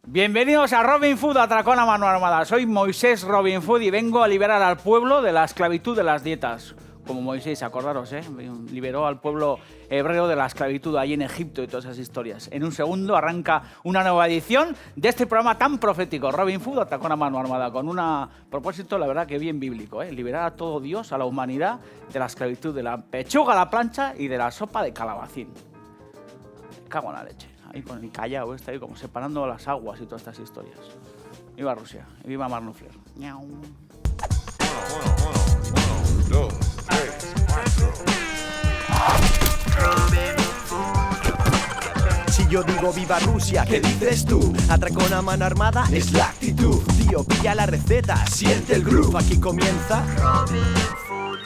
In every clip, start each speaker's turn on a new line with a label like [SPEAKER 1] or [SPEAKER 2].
[SPEAKER 1] Bienvenidos a Robin Hood, Atracón a mano armada. Soy Moisés Robin Hood y vengo a liberar al pueblo de la esclavitud de las dietas. Como Moisés, acordaros, liberó al pueblo hebreo de la esclavitud allí en Egipto y todas esas historias. En un segundo arranca una nueva edición de este programa tan profético, Robin Hood, Atracón a mano armada, con un propósito, la verdad, que bien bíblico, liberar a todo Dios, a la humanidad, de la esclavitud de la pechuga a la plancha y de la sopa de calabacín. Me cago en la leche. Ahí con el Callao, está ahí como separando las aguas y todas estas historias. Viva Rusia, y viva Marnufler. Miau.
[SPEAKER 2] 1, 2, 3, 4.
[SPEAKER 3] Si yo digo viva Rusia, ¿qué dices tú? Atracón a mano armada es la actitud. Tío, pilla la receta, siente el groove. Aquí comienza Robin Hood.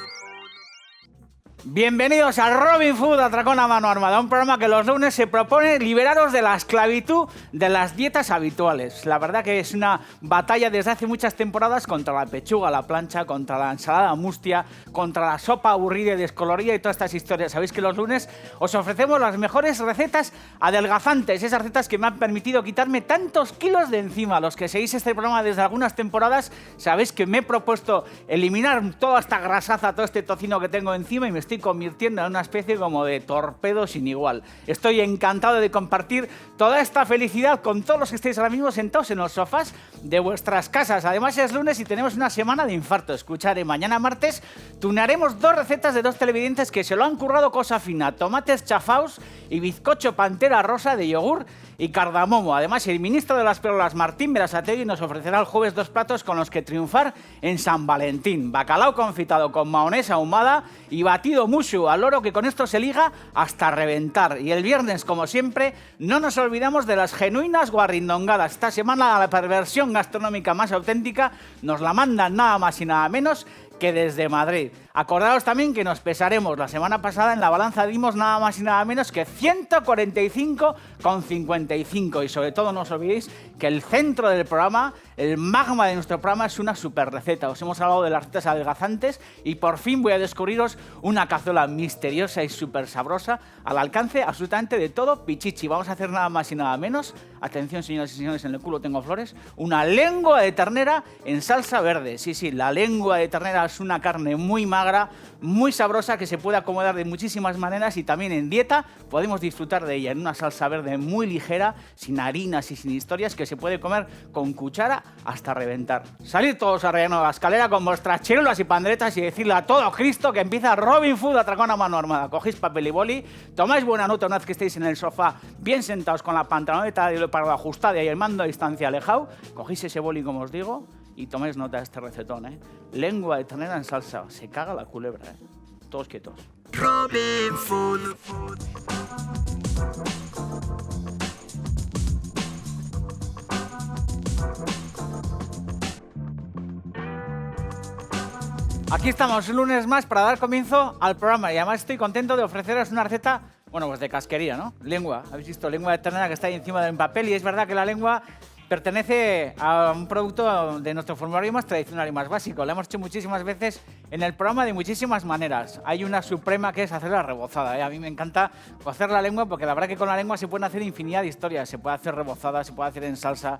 [SPEAKER 1] Bienvenidos a Robin Hood, Atracón a mano armada, un programa que los lunes se propone liberaros de la esclavitud de las dietas habituales. La verdad que es una batalla desde hace muchas temporadas contra la pechuga a la plancha, contra la ensalada mustia, contra la sopa aburrida y descolorida y todas estas historias. Sabéis que los lunes os ofrecemos las mejores recetas adelgazantes, esas recetas que me han permitido quitarme tantos kilos de encima. Los que seguís este programa desde algunas temporadas sabéis que me he propuesto eliminar toda esta grasaza, todo este tocino que tengo encima y me estoy convirtiendo en una especie como de torpedo sin igual. Estoy encantado de compartir toda esta felicidad con todos los que estáis ahora mismo sentados en los sofás de vuestras casas. Además es lunes y tenemos una semana de infarto. Escucharé mañana martes, tunearemos 2 recetas de 2 televidentes que se lo han currado cosa fina: tomates chafaos y bizcocho pantera rosa de yogur y cardamomo. Además, el ministro de las Píldoras, Martín Berasategui, nos ofrecerá el jueves 2 platos con los que triunfar en San Valentín: bacalao confitado con mahonesa ahumada y batido mushu al loro, que con esto se liga hasta reventar. Y el viernes, como siempre, no nos olvidamos de las genuinas guarrindongadas. Esta semana la perversión gastronómica más auténtica nos la mandan nada más y nada menos que desde Madrid. Acordaos también que nos pesaremos. La semana pasada en la balanza dimos nada más y nada menos que 145,55. Y sobre todo no os olvidéis que el centro del programa, el magma de nuestro programa, es una super receta. Os hemos hablado de las recetas adelgazantes y por fin voy a descubriros una cazuela misteriosa y súper sabrosa al alcance absolutamente de todo pichichi. Vamos a hacer nada más y nada menos, atención señoras y señores, en el culo tengo flores, una lengua de ternera en salsa verde. Sí, la lengua de ternera es una carne muy magra, muy sabrosa, que se puede acomodar de muchísimas maneras y también en dieta podemos disfrutar de ella en una salsa verde muy ligera, sin harinas y sin historias, que se puede comer con cuchara hasta reventar. Salid todos a relleno de la escalera con vuestras chirulas y panderetas y decirle a todo Cristo que empieza Robin Hood, Atracón a mano armada. Cogéis papel y boli, tomáis buena nota una vez que estéis en el sofá bien sentados con la pantaloneta para la ajustada y el mando a distancia alejado. Cogéis ese boli, como os digo, y toméis nota de este recetón, Lengua de ternera en salsa. Se caga la culebra, Todos quietos.
[SPEAKER 3] Robin Hood.
[SPEAKER 1] Aquí estamos, un lunes más para dar comienzo al programa y además estoy contento de ofreceros una receta, pues de casquería, ¿no? Lengua, habéis visto, lengua de ternera que está ahí encima del papel y es verdad que la lengua pertenece a un producto de nuestro formulario más tradicional y más básico. Lo hemos hecho muchísimas veces en el programa de muchísimas maneras. Hay una suprema que es hacerla rebozada. A mí me encanta cocer la lengua porque la verdad que con la lengua se pueden hacer infinidad de historias. Se puede hacer rebozada, se puede hacer en salsa,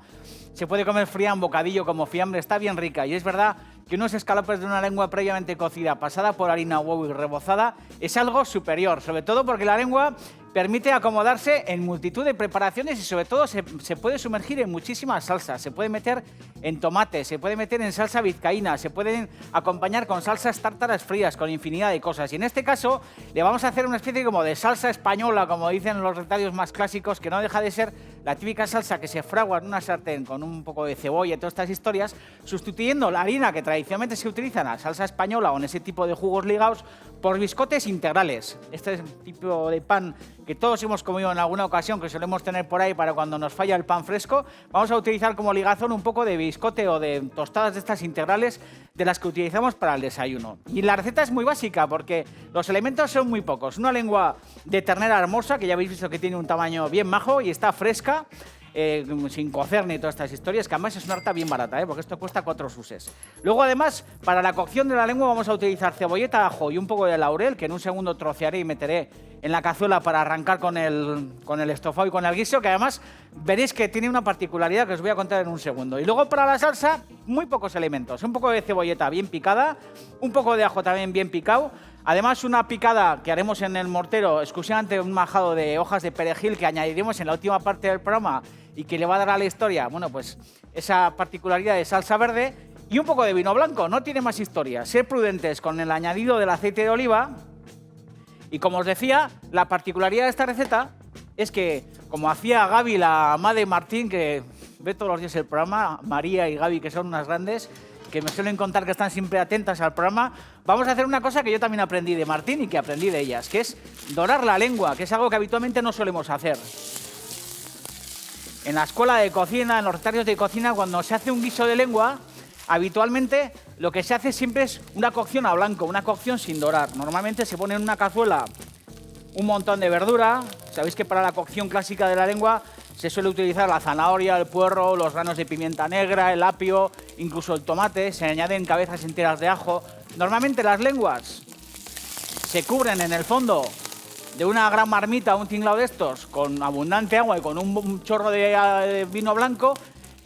[SPEAKER 1] se puede comer fría en bocadillo como fiambre. Está bien rica y es verdad que unos escalopes de una lengua previamente cocida, pasada por harina, huevo y rebozada es algo superior, sobre todo porque la lengua permite acomodarse en multitud de preparaciones y sobre todo se puede sumergir en muchísimas salsas. Se puede meter en tomate, se puede meter en salsa vizcaína, se pueden acompañar con salsas tártaras frías, con infinidad de cosas. Y en este caso le vamos a hacer una especie como de salsa española, como dicen los recetarios más clásicos, que no deja de ser la típica salsa que se fragua en una sartén con un poco de cebolla y todas estas historias, sustituyendo la harina que tradicionalmente se utiliza en la salsa española o en ese tipo de jugos ligados por biscotes integrales. Este es el tipo de pan que todos hemos comido en alguna ocasión, que solemos tener por ahí para cuando nos falla el pan fresco. Vamos a utilizar como ligazón un poco de biscote o de tostadas de estas integrales de las que utilizamos para el desayuno. Y la receta es muy básica porque los elementos son muy pocos. Una lengua de ternera hermosa, que ya habéis visto que tiene un tamaño bien majo y está fresca. sin cocer ni todas estas historias, que además es una harta bien barata, porque esto cuesta 4 suses. Luego, además, para la cocción de la lengua vamos a utilizar cebolleta, ajo y un poco de laurel, que en un segundo trocearé y meteré en la cazuela para arrancar con el estofado y con el guiso, que además veréis que tiene una particularidad que os voy a contar en un segundo. Y luego para la salsa, muy pocos elementos. Un poco de cebolleta bien picada, un poco de ajo también bien picado. Además, una picada que haremos en el mortero, exclusivamente un majado de hojas de perejil que añadiremos en la última parte del programa y que le va a dar a la historia, bueno, pues esa particularidad de salsa verde. Y un poco de vino blanco, no tiene más historia. Ser prudentes con el añadido del aceite de oliva. Y como os decía, la particularidad de esta receta es que, como hacía Gaby, la madre de Martín, que ve todos los días el programa, María y Gaby, que son unas grandes, que me suelen contar que están siempre atentas al programa, vamos a hacer una cosa que yo también aprendí de Martín y que aprendí de ellas, que es dorar la lengua, que es algo que habitualmente no solemos hacer. En la escuela de cocina, en los recetarios de cocina, cuando se hace un guiso de lengua, habitualmente lo que se hace siempre es una cocción a blanco, una cocción sin dorar. Normalmente se pone en una cazuela un montón de verdura. Sabéis que para la cocción clásica de la lengua se suele utilizar la zanahoria, el puerro, los granos de pimienta negra, el apio, incluso el tomate. Se añaden cabezas enteras de ajo. Normalmente las lenguas se cubren en el fondo de una gran marmita, un tinglado de estos, con abundante agua y con un chorro de vino blanco.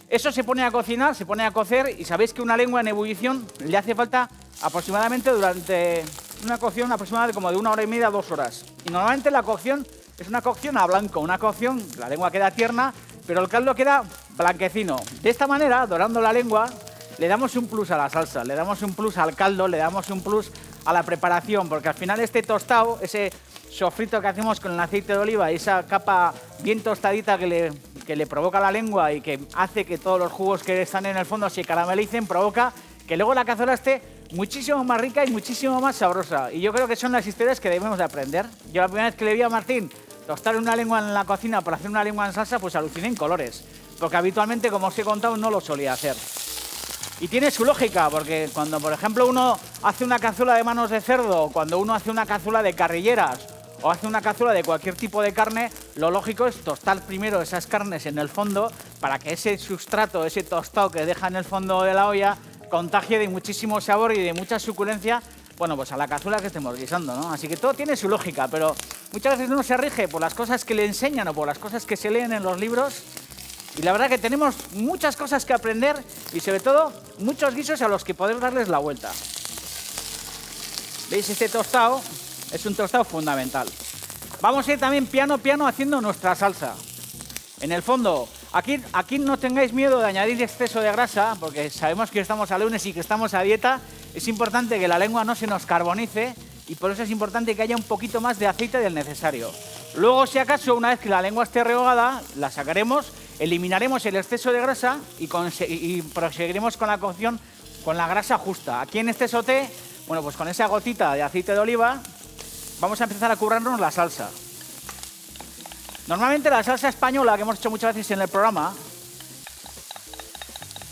[SPEAKER 1] Eso se pone a cocinar, se pone a cocer y sabéis que una lengua en ebullición le hace falta aproximadamente durante una cocción aproximadamente como de 1 hora y media a 2 horas. Y normalmente la cocción es una cocción a blanco, una cocción, la lengua queda tierna, pero el caldo queda blanquecino. De esta manera, dorando la lengua, le damos un plus a la salsa, le damos un plus al caldo, le damos un plus a la preparación, porque al final este tostado, ese sofrito que hacemos con el aceite de oliva y esa capa bien tostadita que le provoca la lengua y que hace que todos los jugos que están en el fondo se caramelicen, provoca que luego la cazuela esté muchísimo más rica y muchísimo más sabrosa. Y yo creo que son las historias que debemos de aprender. Yo la primera vez que le vi a Martín tostar una lengua en la cocina para hacer una lengua en salsa, pues aluciné en colores, porque habitualmente, como os he contado, no lo solía hacer. Y tiene su lógica, porque cuando, por ejemplo, uno hace una cazuela de manos de cerdo, cuando uno hace una cazuela de carrilleras o hace una cazuela de cualquier tipo de carne, lo lógico es tostar primero esas carnes en el fondo para que ese sustrato, ese tostado que deja en el fondo de la olla, contagie de muchísimo sabor y de mucha suculencia, bueno, pues a la cazuela que estemos guisando, ¿no? Así que todo tiene su lógica, pero muchas veces uno se rige por las cosas que le enseñan o por las cosas que se leen en los libros. Y la verdad que tenemos muchas cosas que aprender y sobre todo muchos guisos a los que poder darles la vuelta. ¿Veis? Este tostado es un tostado fundamental. Vamos a ir también piano piano haciendo nuestra salsa. En el fondo, aquí no tengáis miedo de añadir exceso de grasa, porque sabemos que estamos a lunes y que estamos a dieta. Es importante que la lengua no se nos carbonice y por eso es importante que haya un poquito más de aceite del necesario. Luego, si acaso, una vez que la lengua esté rehogada, la sacaremos, eliminaremos el exceso de grasa y proseguiremos con la cocción con la grasa justa. Aquí en este sauté, bueno, pues con esa gotita de aceite de oliva, vamos a empezar a currarnos la salsa. Normalmente la salsa española, que hemos hecho muchas veces en el programa,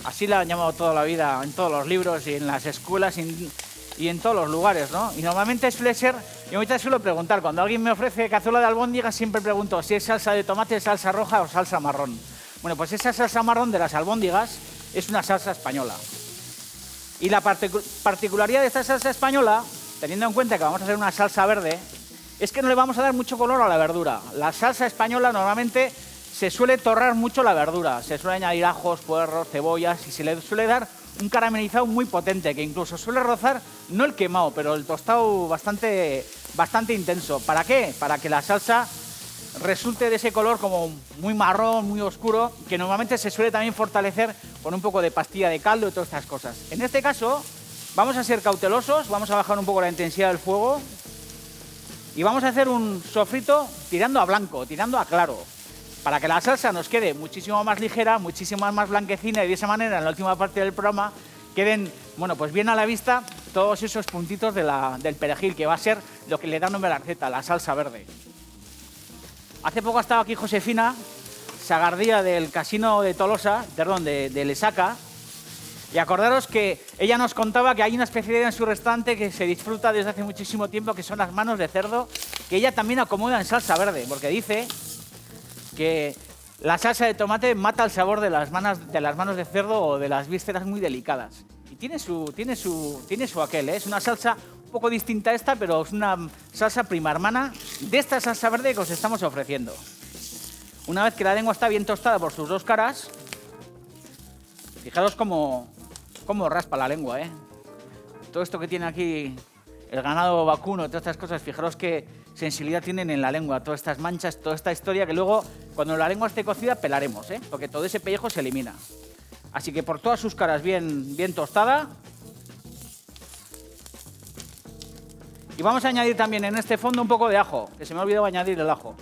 [SPEAKER 1] así la han llamado toda la vida en todos los libros y en las escuelas y en todos los lugares, ¿no? Y normalmente suele ser, yo ahorita suelo preguntar, cuando alguien me ofrece cazuela de albóndigas, siempre pregunto si es salsa de tomate, salsa roja o salsa marrón. Bueno, pues esa salsa marrón de las albóndigas es una salsa española. Y la particularidad de esta salsa española, teniendo en cuenta que vamos a hacer una salsa verde, es que no le vamos a dar mucho color a la verdura. La salsa española normalmente se suele torrar mucho la verdura, se suele añadir ajos, puerros, cebollas y se le suele dar un caramelizado muy potente que incluso suele rozar, no el quemado, pero el tostado bastante intenso. ¿Para qué? Para que la salsa resulte de ese color como muy marrón, muy oscuro, que normalmente se suele también fortalecer con un poco de pastilla de caldo y todas estas cosas. En este caso vamos a ser cautelosos, vamos a bajar un poco la intensidad del fuego y vamos a hacer un sofrito tirando a blanco, tirando a claro, para que la salsa nos quede muchísimo más ligera, muchísimo más blanquecina y de esa manera en la última parte del programa queden, bueno, pues bien a la vista todos esos puntitos del perejil, que va a ser lo que le da nombre a la receta, la salsa verde. Hace poco ha estado aquí Josefina Sagardía del Casino de Tolosa, perdón, de Lesaca, y acordaros que ella nos contaba que hay una especialidad en su restaurante que se disfruta desde hace muchísimo tiempo, que son las manos de cerdo, que ella también acomoda en salsa verde, porque dice que La salsa de tomate mata el sabor de las manos de cerdo o de las vísceras muy delicadas. Y tiene su aquel, ¿eh? Es una salsa un poco distinta a esta, pero es una salsa prima hermana de esta salsa verde que os estamos ofreciendo. Una vez que la lengua está bien tostada por sus dos caras, fijaros cómo raspa la lengua, ¿eh? Todo esto que tiene aquí el ganado vacuno, todas estas cosas, fijaros qué sensibilidad tienen en la lengua, todas estas manchas, toda esta historia que luego, cuando la lengua esté cocida, pelaremos, ¿eh? Porque todo ese pellejo se elimina. Así que por todas sus caras bien tostada. Y vamos a añadir también en este fondo un poco de ajo, que se me ha olvidado añadir el ajo.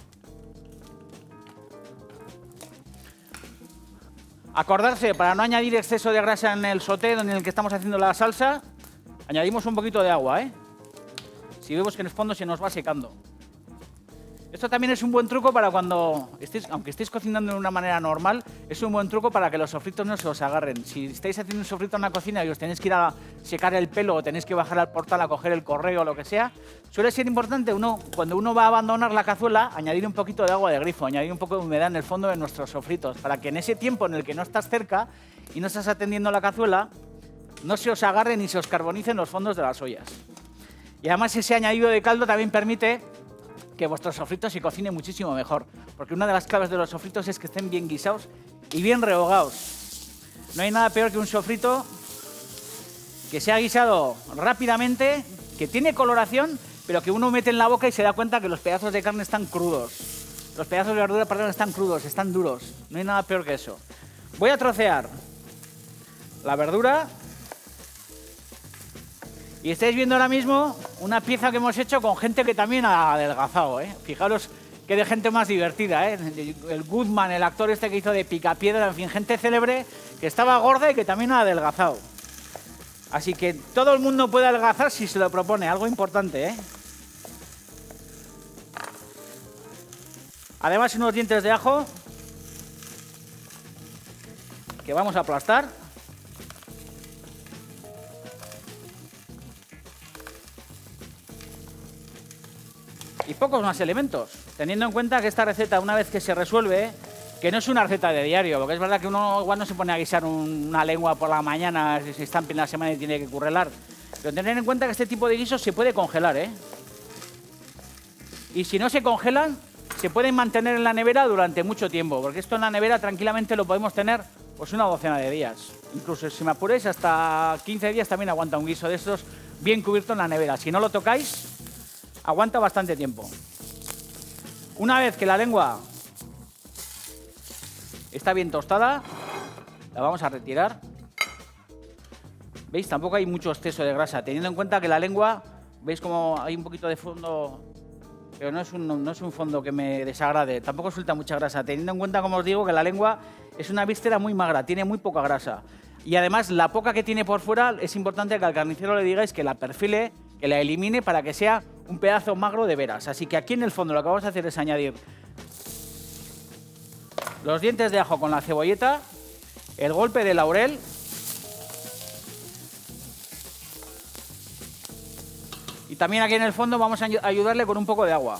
[SPEAKER 1] Acordarse, para no añadir exceso de grasa en el sauté en el que estamos haciendo la salsa, añadimos un poquito de agua, ¿eh? Si vemos que en el fondo se nos va secando. Esto también es un buen truco para cuando aunque estéis cocinando de una manera normal, es un buen truco para que los sofritos no se os agarren. Si estáis haciendo un sofrito en la cocina y os tenéis que ir a secar el pelo o tenéis que bajar al portal a coger el correo o lo que sea, suele ser importante cuando uno va a abandonar la cazuela, añadir un poquito de agua de grifo, añadir un poco de humedad en el fondo de nuestros sofritos, para que en ese tiempo en el que no estás cerca y no estás atendiendo la cazuela, no se os agarren ni se os carbonicen los fondos de las ollas. Y además ese añadido de caldo también permite que vuestros sofritos se cocinen muchísimo mejor, porque una de las claves de los sofritos es que estén bien guisados y bien rehogados. No hay nada peor que un sofrito que se ha guisado rápidamente, que tiene coloración, pero que uno mete en la boca y se da cuenta que los pedazos de carne están crudos. Los pedazos de verdura, perdón, están crudos, están duros. No hay nada peor que eso. Voy a trocear la verdura. Y estáis viendo ahora mismo una pieza que hemos hecho con gente que también ha adelgazado, ¿eh? Fijaros qué de gente más divertida, ¿eh? El Goodman, el actor este que hizo de Picapiedra, en fin, gente célebre que estaba gorda y que también ha adelgazado. Así que todo el mundo puede adelgazar si se lo propone, algo importante, ¿eh? Además, unos dientes de ajo que vamos a aplastar. Y pocos más elementos, teniendo en cuenta que esta receta, una vez que se resuelve, que no es una receta de diario, porque es verdad que uno igual no se pone a guisar una lengua por la mañana si está en plena semana y tiene que currelar. Pero tener en cuenta que este tipo de guisos se puede congelar, ¿eh? Y si no se congelan, se pueden mantener en la nevera durante mucho tiempo, porque esto en la nevera tranquilamente lo podemos tener pues una docena de días. Incluso si me apuréis, hasta 15 días también aguanta un guiso de estos bien cubierto en la nevera. Si no lo tocáis, aguanta bastante tiempo. Una vez que la lengua está bien tostada, la vamos a retirar. ¿Veis? Tampoco hay mucho exceso de grasa, teniendo en cuenta que la lengua, ¿veis cómo hay un poquito de fondo? Pero no es un fondo que me desagrade, tampoco suelta mucha grasa, teniendo en cuenta, como os digo, que la lengua es una víscera muy magra, tiene muy poca grasa. Y además, la poca que tiene por fuera, es importante que al carnicero le digáis que la perfile, que la elimine para que sea un pedazo magro de veras. Así que aquí en el fondo lo que vamos a hacer es añadir los dientes de ajo con la cebolleta, el golpe de laurel y también aquí en el fondo vamos a ayudarle con un poco de agua.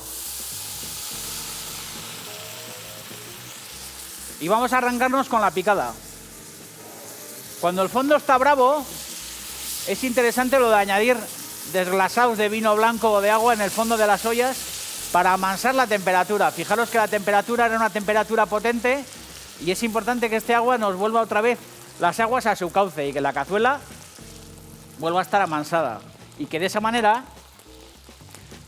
[SPEAKER 1] Y vamos a arrancarnos con la picada. Cuando el fondo está bravo, es interesante lo de añadir desglasados de vino blanco o de agua en el fondo de las ollas para amansar la temperatura. Fijaros que la temperatura era una temperatura potente y es importante que este agua nos vuelva otra vez las aguas a su cauce y que la cazuela vuelva a estar amansada. Y que de esa manera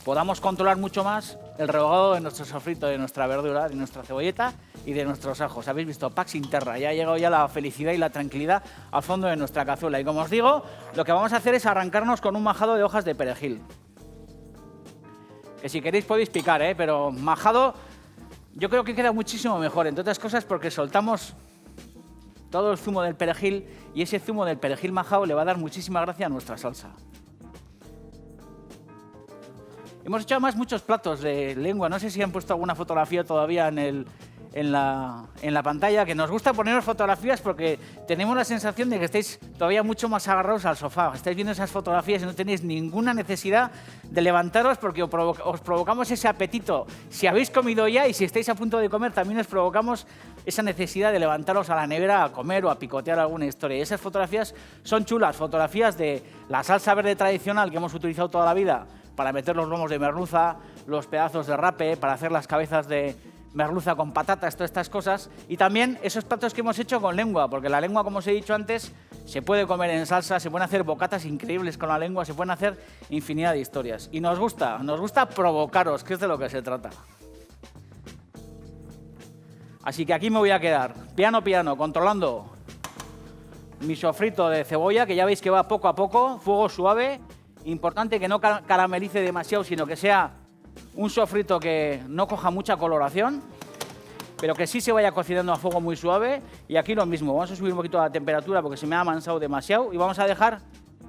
[SPEAKER 1] podamos controlar mucho más el rehogado de nuestro sofrito, de nuestra verdura, de nuestra cebolleta y de nuestros ajos. Habéis visto, Pax Interra, ya ha llegado ya la felicidad y la tranquilidad al fondo de nuestra cazuela. Y como os digo, lo que vamos a hacer es arrancarnos con un majado de hojas de perejil. Que si queréis podéis picar, pero majado yo creo que queda muchísimo mejor, entre otras cosas porque soltamos todo el zumo del perejil y ese zumo del perejil majado le va a dar muchísima gracia a nuestra salsa. Hemos hecho además muchos platos de lengua, no sé si han puesto alguna fotografía todavía en en la pantalla, que nos gusta poneros fotografías porque tenemos la sensación de que estáis todavía mucho más agarrados al sofá. Estáis viendo esas fotografías y no tenéis ninguna necesidad de levantaros porque os provocamos ese apetito. Si habéis comido ya y si estáis a punto de comer, también os provocamos esa necesidad de levantaros a la nevera a comer o a picotear alguna historia. Y esas fotografías son chulas, fotografías de la salsa verde tradicional que hemos utilizado toda la vida para meter los lomos de merluza, los pedazos de rape, para hacer las cabezas de merluza con patatas, todas estas cosas. Y también esos platos que hemos hecho con lengua, porque la lengua, como os he dicho antes, se puede comer en salsa, se pueden hacer bocatas increíbles con la lengua, se pueden hacer infinidad de historias. Y nos gusta provocaros, que es de lo que se trata. Así que aquí me voy a quedar, piano, controlando mi sofrito de cebolla, que ya veis que va poco a poco, fuego suave. Importante que no caramelice demasiado, sino que sea un sofrito que no coja mucha coloración, pero que sí se vaya cocinando a fuego muy suave. Y aquí lo mismo, vamos a subir un poquito la temperatura porque se me ha amansado demasiado y vamos a dejar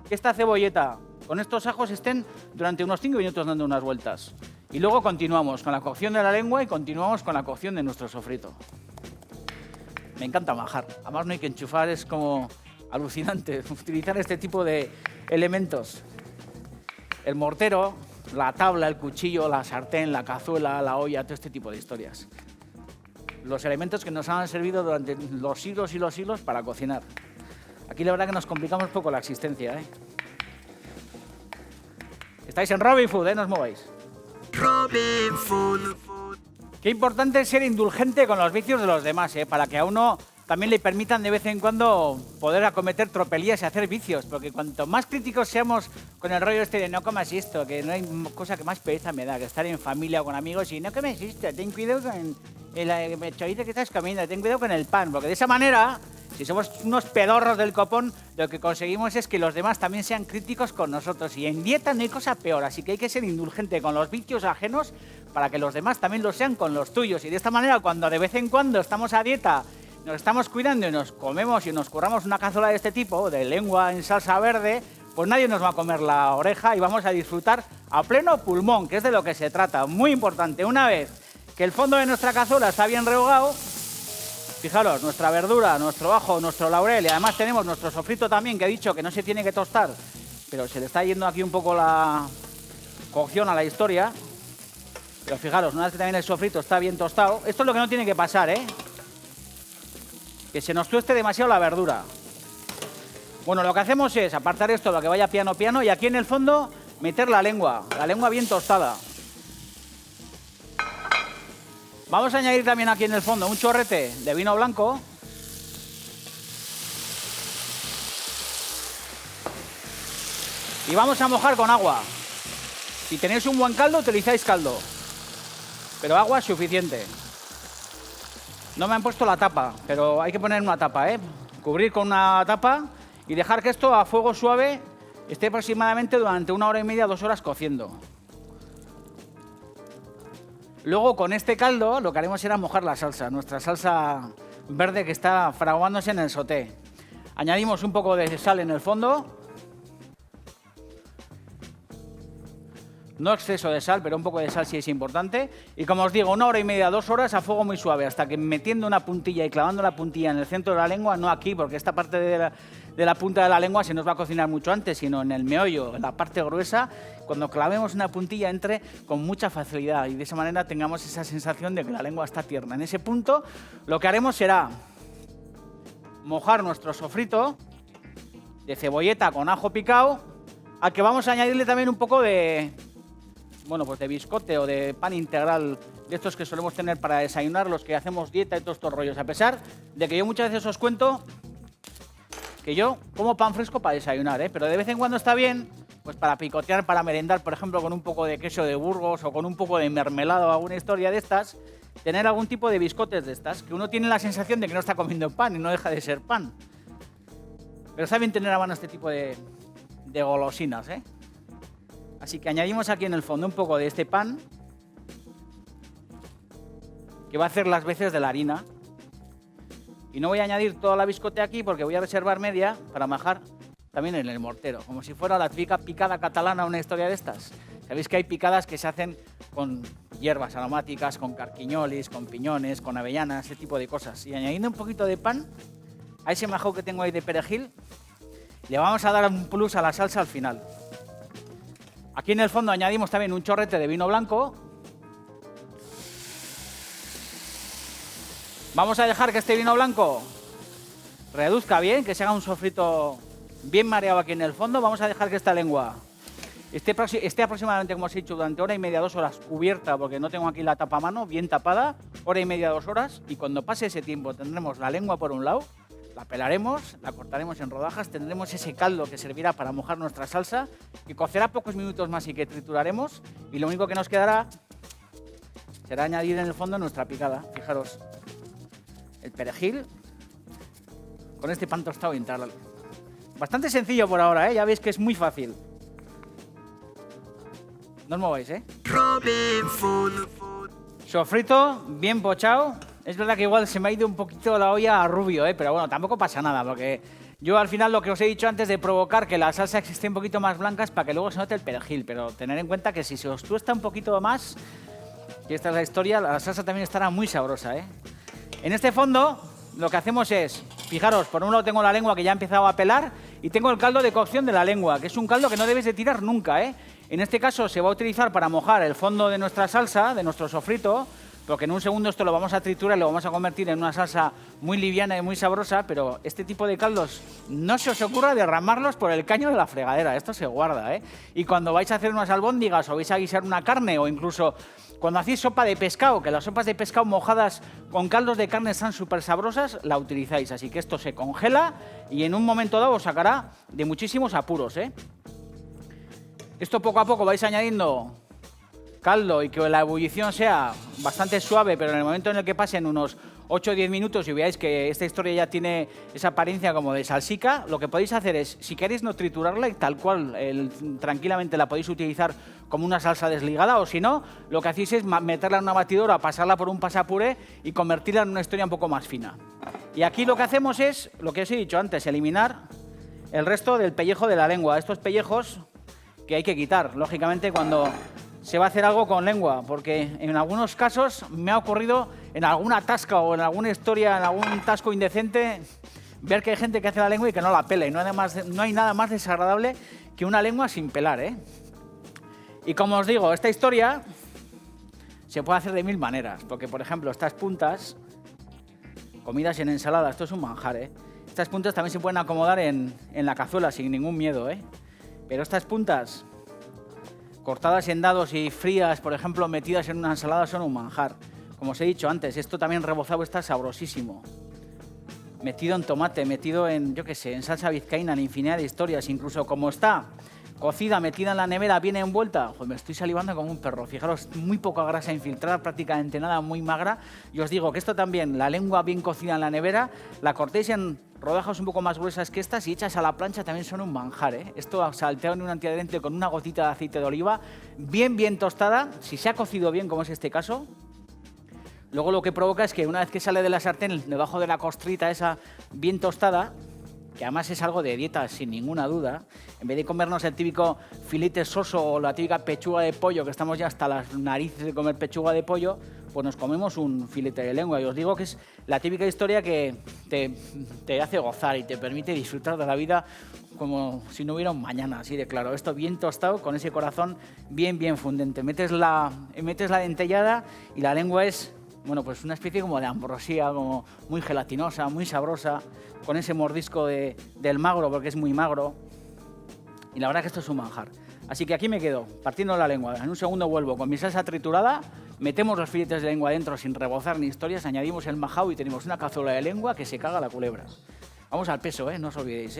[SPEAKER 1] que esta cebolleta con estos ajos estén durante unos 5 minutos dando unas vueltas. Y luego continuamos con la cocción de la lengua y continuamos con la cocción de nuestro sofrito. Me encanta majar, además no hay que enchufar, es como alucinante utilizar este tipo de elementos. El mortero, la tabla, el cuchillo, la sartén, la cazuela, la olla, todo este tipo de historias. Los elementos que nos han servido durante los siglos y los siglos para cocinar. Aquí la verdad que nos complicamos un poco la existencia, ¿eh? Estáis en Robin Food, no os mováis.
[SPEAKER 3] Robin Food.
[SPEAKER 1] Qué importante es ser indulgente con los vicios de los demás, para que a uno también le permitan de vez en cuando poder acometer tropelías y hacer vicios, porque cuanto más críticos seamos con el rollo este de no comas esto, que no hay cosa que más pereza me da que estar en familia o con amigos y no comes esto, ten cuidado con el chorizo que estás comiendo, ten cuidado con el pan, porque de esa manera, si somos unos pedorros del copón, lo que conseguimos es que los demás también sean críticos con nosotros, y en dieta no hay cosa peor, así que hay que ser indulgente con los vicios ajenos para que los demás también lo sean con los tuyos, y de esta manera cuando de vez en cuando estamos a dieta, nos estamos cuidando y nos comemos y nos curramos una cazuela de este tipo, de lengua en salsa verde, pues nadie nos va a comer la oreja y vamos a disfrutar a pleno pulmón, que es de lo que se trata. Muy importante, una vez que el fondo de nuestra cazuela está bien rehogado, fijaros, nuestra verdura, nuestro ajo, nuestro laurel y además tenemos nuestro sofrito también, que he dicho que no se tiene que tostar, pero se le está yendo aquí un poco la cocción a la historia. Pero fijaros, una vez que también el sofrito está bien tostado, esto es lo que no tiene que pasar, que se nos tueste demasiado la verdura. Bueno, lo que hacemos es apartar esto, lo que vaya piano, y aquí en el fondo meter la lengua bien tostada. Vamos a añadir también aquí en el fondo un chorrete de vino blanco. Y vamos a mojar con agua. Si tenéis un buen caldo, utilizáis caldo. Pero agua es suficiente. No me han puesto la tapa, pero hay que poner una tapa, Cubrir con una tapa y dejar que esto a fuego suave esté aproximadamente durante 1 hora y media, 2 horas cociendo. Luego con este caldo lo que haremos será mojar la salsa, nuestra salsa verde que está fraguándose en el sauté. Añadimos un poco de sal en el fondo. No exceso de sal, pero un poco de sal sí es importante. Y como os digo, 1 hora y media, 2 horas a fuego muy suave, hasta que metiendo una puntilla y clavando la puntilla en el centro de la lengua, no aquí, porque esta parte de la punta de la lengua se nos va a cocinar mucho antes, sino en el meollo, en la parte gruesa, cuando clavemos una puntilla entre con mucha facilidad y de esa manera tengamos esa sensación de que la lengua está tierna. En ese punto lo que haremos será mojar nuestro sofrito de cebolleta con ajo picado, al que vamos a añadirle también un poco de biscote o de pan integral, de estos que solemos tener para desayunar los que hacemos dieta y todos estos rollos. A pesar de que yo muchas veces os cuento que yo como pan fresco para desayunar, pero de vez en cuando está bien, pues para picotear, para merendar, por ejemplo, con un poco de queso de Burgos o con un poco de mermelada o alguna historia de estas, tener algún tipo de biscotes de estas, que uno tiene la sensación de que no está comiendo pan y no deja de ser pan. Pero está bien tener a mano este tipo de golosinas, Así que añadimos aquí en el fondo un poco de este pan, que va a hacer las veces de la harina. Y no voy a añadir toda la biscote aquí porque voy a reservar media para majar también en el mortero, como si fuera la típica picada catalana, una historia de estas. Sabéis que hay picadas que se hacen con hierbas aromáticas, con carquiñolis, con piñones, con avellanas, ese tipo de cosas. Y añadiendo un poquito de pan, a ese majao que tengo ahí de perejil, le vamos a dar un plus a la salsa al final. Aquí en el fondo añadimos también un chorrete de vino blanco. Vamos a dejar que este vino blanco reduzca bien, que se haga un sofrito bien mareado aquí en el fondo. Vamos a dejar que esta lengua esté aproximadamente, como os he dicho, durante hora y media, 2 horas cubierta, porque no tengo aquí la tapa a mano, bien tapada, hora y media, 2 horas. Y cuando pase ese tiempo tendremos la lengua por un lado, la pelaremos, la cortaremos en rodajas, tendremos ese caldo que servirá para mojar nuestra salsa, que cocerá pocos minutos más y que trituraremos. Y lo único que nos quedará será añadir en el fondo nuestra picada. Fijaros, el perejil con este pan tostado y entrarlo. Bastante sencillo por ahora, ¿eh? Ya veis que es muy fácil. No os mováis, ¿eh? Sofrito, bien pochado. Es verdad que igual se me ha ido un poquito la olla a rubio, ¿eh? Pero bueno, tampoco pasa nada, porque yo al final lo que os he dicho antes de provocar que la salsa esté un poquito más blanca es para que luego se note el perejil. Pero tener en cuenta que si se os tuesta un poquito más, y esta es la historia, la salsa también estará muy sabrosa, ¿eh? En este fondo lo que hacemos es, fijaros, por un lado tengo la lengua que ya ha empezado a pelar y tengo el caldo de cocción de la lengua, que es un caldo que no debes de tirar nunca, ¿eh? En este caso se va a utilizar para mojar el fondo de nuestra salsa, de nuestro sofrito, porque en un segundo esto lo vamos a triturar y lo vamos a convertir en una salsa muy liviana y muy sabrosa, pero este tipo de caldos no se os ocurra derramarlos por el caño de la fregadera, esto se guarda, ¿eh? Y cuando vais a hacer unas albóndigas o vais a guisar una carne o incluso cuando hacéis sopa de pescado, que las sopas de pescado mojadas con caldos de carne están súper sabrosas, la utilizáis, así que esto se congela y en un momento dado os sacará de muchísimos apuros, ¿eh? Esto poco a poco vais añadiendo caldo y que la ebullición sea bastante suave, pero en el momento en el que pasen unos 8 o 10 minutos y veáis que esta historia ya tiene esa apariencia como de salsica, lo que podéis hacer es, si queréis no triturarla y tal cual, tranquilamente la podéis utilizar como una salsa desligada, o si no, lo que hacéis es meterla en una batidora, pasarla por un pasapuré y convertirla en una historia un poco más fina. Y aquí lo que hacemos es, lo que os he dicho antes, eliminar el resto del pellejo de la lengua. Estos pellejos que hay que quitar, lógicamente, cuando se va a hacer algo con lengua, porque en algunos casos me ha ocurrido en alguna tasca o en alguna historia, en algún tasco indecente, ver que hay gente que hace la lengua y que no la pela. Y no hay nada más desagradable que una lengua sin pelar, ¿eh? Y como os digo, esta historia se puede hacer de 1000 maneras, porque, por ejemplo, estas puntas, comidas en ensalada, esto es un manjar, ¿eh? Estas puntas también se pueden acomodar en la cazuela sin ningún miedo, ¿eh? Pero estas puntas cortadas en dados y frías, por ejemplo, metidas en una ensalada, son un manjar. Como os he dicho antes, esto también rebozado está sabrosísimo. Metido en tomate, metido en, yo qué sé, en salsa vizcaína, en infinidad de historias. Incluso como está cocida, metida en la nevera, bien envuelta, pues me estoy salivando como un perro. Fijaros, muy poca grasa infiltrada, prácticamente nada, muy magra. Y os digo que esto también, la lengua bien cocida en la nevera, la cortéis en rodajas un poco más gruesas que estas y hechas a la plancha también son un manjar, ¿eh? Esto salteado en un antiadherente con una gotita de aceite de oliva, bien tostada, si se ha cocido bien, como es este caso. Luego lo que provoca es que una vez que sale de la sartén, debajo de la costrita esa bien tostada, que además es algo de dieta sin ninguna duda, en vez de comernos el típico filete soso o la típica pechuga de pollo, que estamos ya hasta las narices de comer pechuga de pollo, pues nos comemos un filete de lengua. Y os digo que es la típica historia que te hace gozar y te permite disfrutar de la vida como si no hubiera un mañana, así de claro. Esto bien tostado, con ese corazón bien fundente. Metes la dentellada y la lengua es, bueno, pues una especie como de ambrosía, como muy gelatinosa, muy sabrosa, con ese mordisco del magro, porque es muy magro. Y la verdad que esto es un manjar. Así que aquí me quedo, partiendo la lengua. En un segundo vuelvo con mi salsa triturada, metemos los filetes de lengua dentro sin rebozar ni historias, añadimos el majao y tenemos una cazuela de lengua que se caga la culebra. Vamos al peso, no os olvidéis,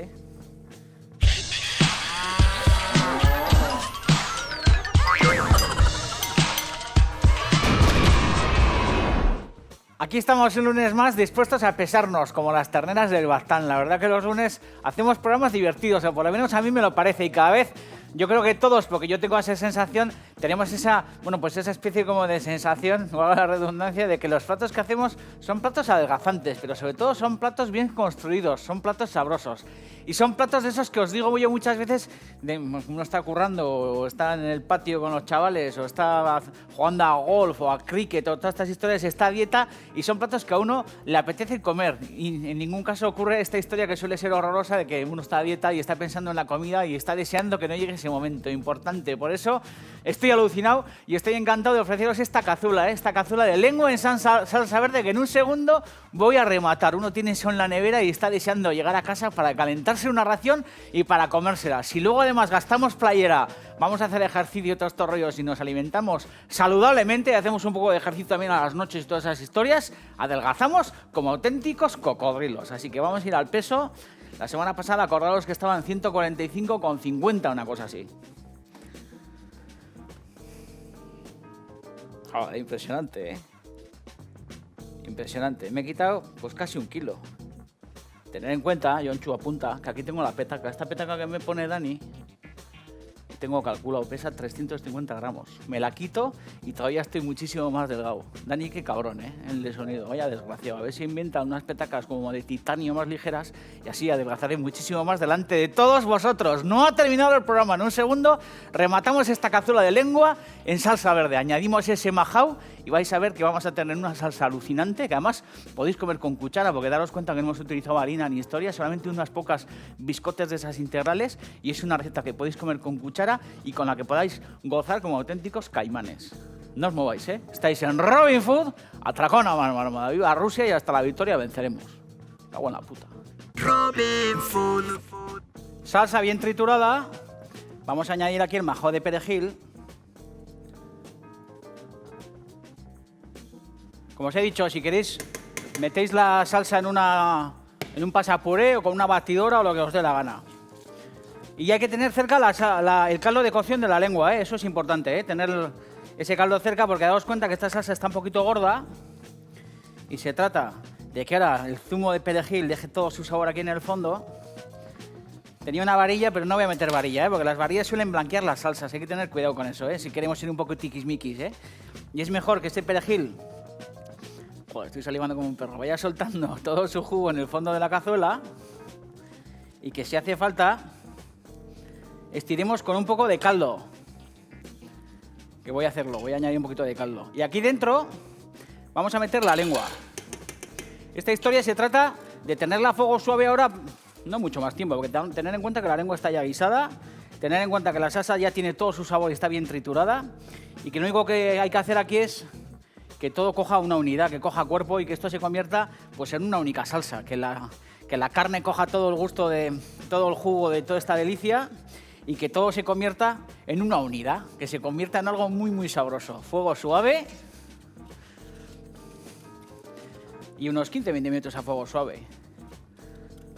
[SPEAKER 1] Aquí estamos un lunes más dispuestos a pesarnos como las terneras del Baztán. La verdad que los lunes hacemos programas divertidos, o por lo menos a mí me lo parece, y cada vez Yo creo que todos, porque yo tengo esa sensación, tenemos esa, bueno, pues esa especie como de sensación, o la redundancia, de que los platos que hacemos son platos adelgazantes, pero sobre todo son platos bien construidos, son platos sabrosos. Y son platos de esos que os digo yo muchas veces, uno está currando, o está en el patio con los chavales, o está jugando a golf, o a cricket, o todas estas historias, está a dieta, y son platos que a uno le apetece comer. Y en ningún caso ocurre esta historia que suele ser horrorosa de que uno está a dieta y está pensando en la comida y está deseando que no llegue ese momento importante. Por eso estoy alucinado y estoy encantado de ofreceros esta cazuela de lengua en salsa verde que en un segundo voy a rematar. Uno tiene eso en la nevera y está deseando llegar a casa para calentarse una ración y para comérsela. Si luego además gastamos playera, vamos a hacer ejercicio y todos estos rollos y nos alimentamos saludablemente y hacemos un poco de ejercicio también a las noches y todas esas historias, adelgazamos como auténticos cocodrilos. Así que vamos a ir al peso. La semana pasada, acordaros que estaban 145,50, una cosa así. Joder, impresionante, ¿eh? Impresionante. Me he quitado pues casi 1 kilo. Tener en cuenta, Yonchu apunta, que aquí tengo la petaca. Esta petaca que me pone Dani, tengo calculado, pesa 350 gramos. Me la quito y todavía estoy muchísimo más delgado. Dani, qué cabrón, ¿eh? El de sonido. Vaya desgraciado. A ver si inventa unas petacas como de titanio más ligeras y así adelgazaré muchísimo más delante de todos vosotros. No ha terminado el programa. En un segundo rematamos esta cazuela de lengua en salsa verde. Añadimos ese majau y vais a ver que vamos a tener una salsa alucinante que además podéis comer con cuchara porque daros cuenta que no hemos utilizado harina ni historia, solamente unas pocas biscotes de esas integrales y es una receta que podéis comer con cuchara y con la que podáis gozar como auténticos caimanes. No os mováis, ¿eh? Estáis en Robin Food, atracón a mano armada. Viva Rusia y hasta la victoria venceremos. Cago en la puta.
[SPEAKER 3] Robin Food.
[SPEAKER 1] Salsa bien triturada. Vamos a añadir aquí el majao de perejil. Como os he dicho, si queréis, metéis la salsa en un pasapuré o con una batidora o lo que os dé la gana. Y hay que tener cerca el caldo de cocción de la lengua, ¿eh? Eso es importante, ¿eh? Tener ese caldo cerca porque daos cuenta que esta salsa está un poquito gorda y se trata de que ahora el zumo de perejil deje todo su sabor aquí en el fondo. Tenía una varilla, pero no voy a meter varilla, ¿eh? Porque las varillas suelen blanquear las salsas, hay que tener cuidado con eso, ¿eh? Si queremos ir un poco tiquismiquis, ¿eh? Y es mejor que este perejil, joder, estoy salivando como un perro, vaya soltando todo su jugo en el fondo de la cazuela y que si hace falta estiremos con un poco de caldo. Que voy a hacerlo, voy a añadir un poquito de caldo. Y aquí dentro vamos a meter la lengua. Esta historia se trata de tenerla a fuego suave ahora, no mucho más tiempo, porque tener en cuenta que la lengua está ya guisada, tener en cuenta que la salsa ya tiene todo su sabor y está bien triturada, y que lo único que hay que hacer aquí es que todo coja una unidad, que coja cuerpo y que esto se convierta pues en una única salsa, que la carne coja todo el gusto de todo el jugo de toda esta delicia y que todo se convierta en una unidad, que se convierta en algo muy muy sabroso. Fuego suave y unos 15-20 minutos a fuego suave.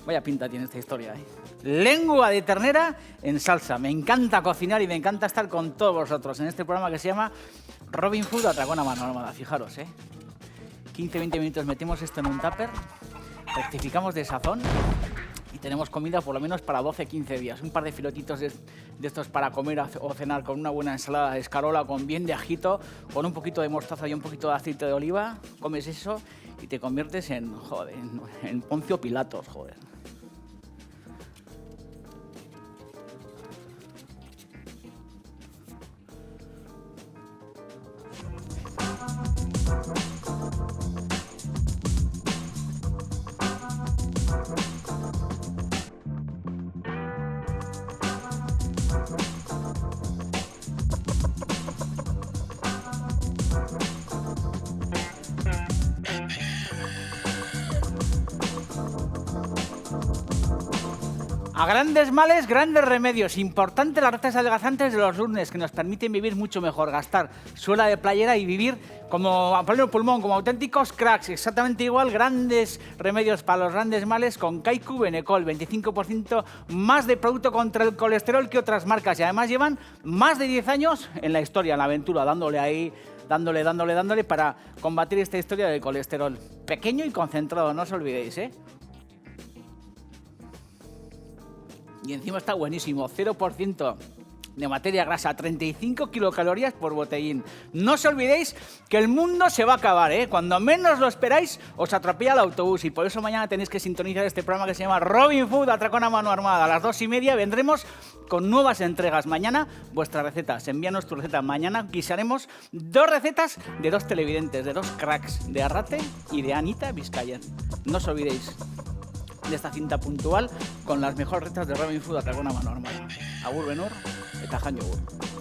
[SPEAKER 1] Vaya pinta tiene esta historia, ¿eh? Lengua de ternera en salsa. Me encanta cocinar y me encanta estar con todos vosotros en este programa que se llama Robin Food atracón a mano armada. Fijaros, 15-20 minutos metemos esto en un tupper, rectificamos de sazón y tenemos comida por lo menos para 12-15 días. Un par de filotitos de estos para comer o cenar con una buena ensalada de escarola, con bien de ajito, con un poquito de mostaza y un poquito de aceite de oliva. Comes eso y te conviertes en Poncio Pilatos, joder. A grandes males, grandes remedios. Importante las recetas adelgazantes de los lunes que nos permiten vivir mucho mejor, gastar suela de playera y vivir como a pleno pulmón, como auténticos cracks. Exactamente igual, grandes remedios para los grandes males con Kaiku Benecol, 25% más de producto contra el colesterol que otras marcas y además llevan más de 10 años en la historia, en la aventura, dándole para combatir esta historia del colesterol. Pequeño y concentrado, no os olvidéis, Y encima está buenísimo, 0% de materia grasa, 35 kilocalorías por botellín. No os olvidéis que el mundo se va a acabar, ¿eh? Cuando menos lo esperáis, os atropella el autobús y por eso mañana tenéis que sintonizar este programa que se llama Robin Food, Atracón a mano armada. A las 2:30 vendremos con nuevas entregas. Mañana, vuestras recetas. Envíanos tu receta. Mañana guisaremos 2 recetas de 2 televidentes, de 2 cracks, de Arrate y de Anita Vizcayan. No os olvidéis de esta cinta puntual con las mejores recetas de Robin Food, Atracón a mano armada. Agur Benur, eta jan yogur.